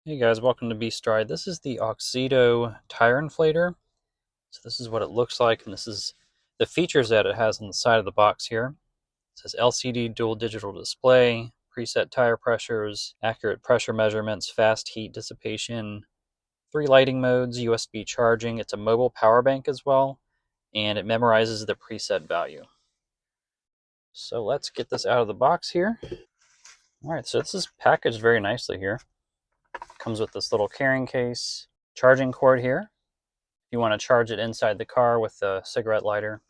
Hey guys, welcome to B-Stride. This is the AUXITO tire inflator. So this is what it looks like, and this is the features that it has on the side of the box here. It says LCD dual digital display, preset tire pressures, accurate pressure measurements, fast heat dissipation, 3 lighting modes, USB charging. It's a mobile power bank as well, and it memorizes the preset value. So let's get this out of the box here. All right, so this is packaged very nicely here. Comes with this little carrying case, charging cord here. You want to charge it inside the car with a cigarette lighter.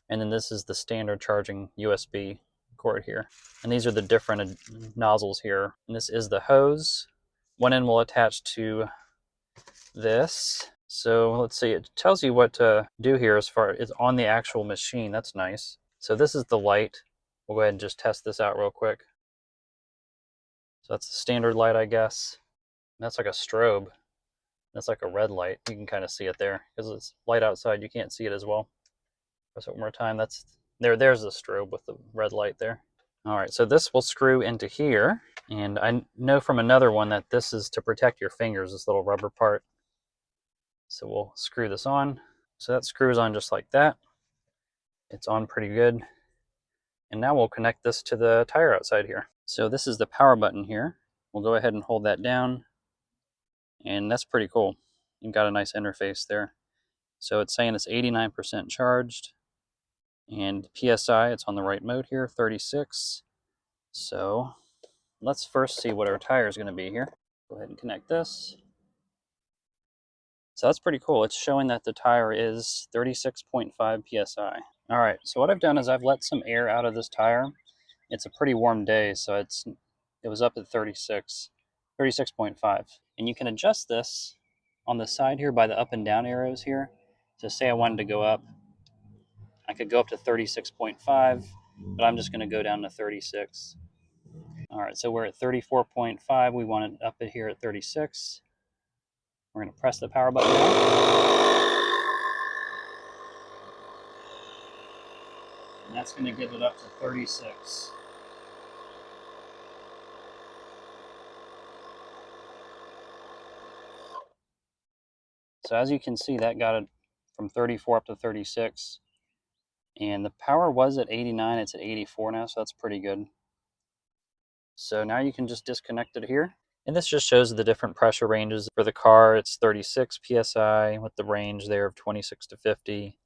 And then this is the standard charging USB cord here. And these are the different nozzles here. And this is the hose. One end will attach to this. So let's see, it tells you what to do here as far as on the actual machine. That's nice. So this is the light. We'll go ahead and just test this out real quick. So that's the standard light, I guess. That's like a strobe. That's like a red light. You can kind of see it there because it's light outside. You can't see it as well. Press it one more time. That's there. There's the strobe with the red light there. All right, so this will screw into here, and I know from another one that this is to protect your fingers. This little rubber part. So we'll screw this on. So that screws on just like that. It's on pretty good. And now we'll connect this to the tire outside here. So this is the power button here. We'll go ahead and hold that down. And that's pretty cool. You've got a nice interface there. So it's saying it's 89% charged. And PSI, it's on the right mode here, 36. So let's first see what our tire is going to be here. Go ahead and connect this. So that's pretty cool. It's showing that the tire is 36.5 PSI. All right, so what I've done is I've let some air out of this tire. It's a pretty warm day, so it was up at 36.5. And you can adjust this on the side here by the up and down arrows here. So say I wanted to go up, I could go up to 36.5, but I'm just going to go down to 36. All right, so we're at 34.5. We want it up it here at 36. We're going to press the power button down. And that's going to get it up to 36. So as you can see, that got it from 34 up to 36. And the power was at 89. It's at 84 now, so that's pretty good. So now you can just disconnect it here. And this just shows the different pressure ranges. For the car, it's 36 PSI with the range there of 26 to 50.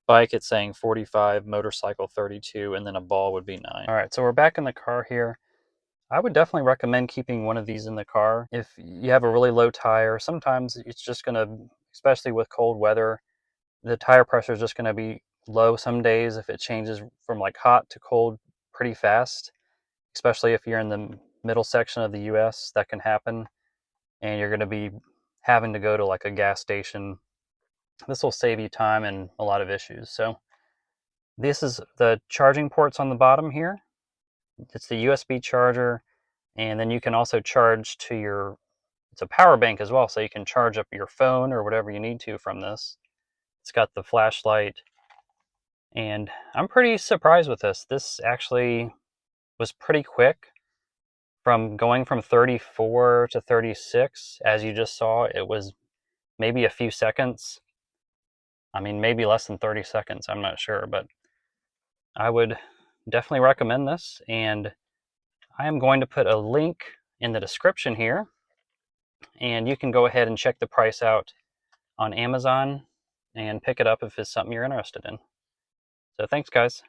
Bike, it's saying 45, motorcycle 32, and then a ball would be 9. All right, so we're back in the car here. I would definitely recommend keeping one of these in the car. If you have a really low tire, sometimes it's just going to, especially with cold weather, the tire pressure is just going to be low some days if it changes from like hot to cold pretty fast, especially if you're in the middle section of the US, that can happen, and you're going to be having to go to like a gas station. This will save you time and a lot of issues. So this is the charging ports on the bottom here. It's the USB charger, and then you can also charge to your, it's a power bank as well, so you can charge up your phone or whatever you need to from this. It's got the flashlight, and I'm pretty surprised with this. This actually was pretty quick. From going from 34 to 36, as you just saw, it was maybe a few seconds. I mean, maybe less than 30 seconds, I'm not sure, but I would definitely recommend this. And I am going to put a link in the description here, and you can go ahead and check the price out on Amazon and pick it up if it's something you're interested in. So thanks, guys.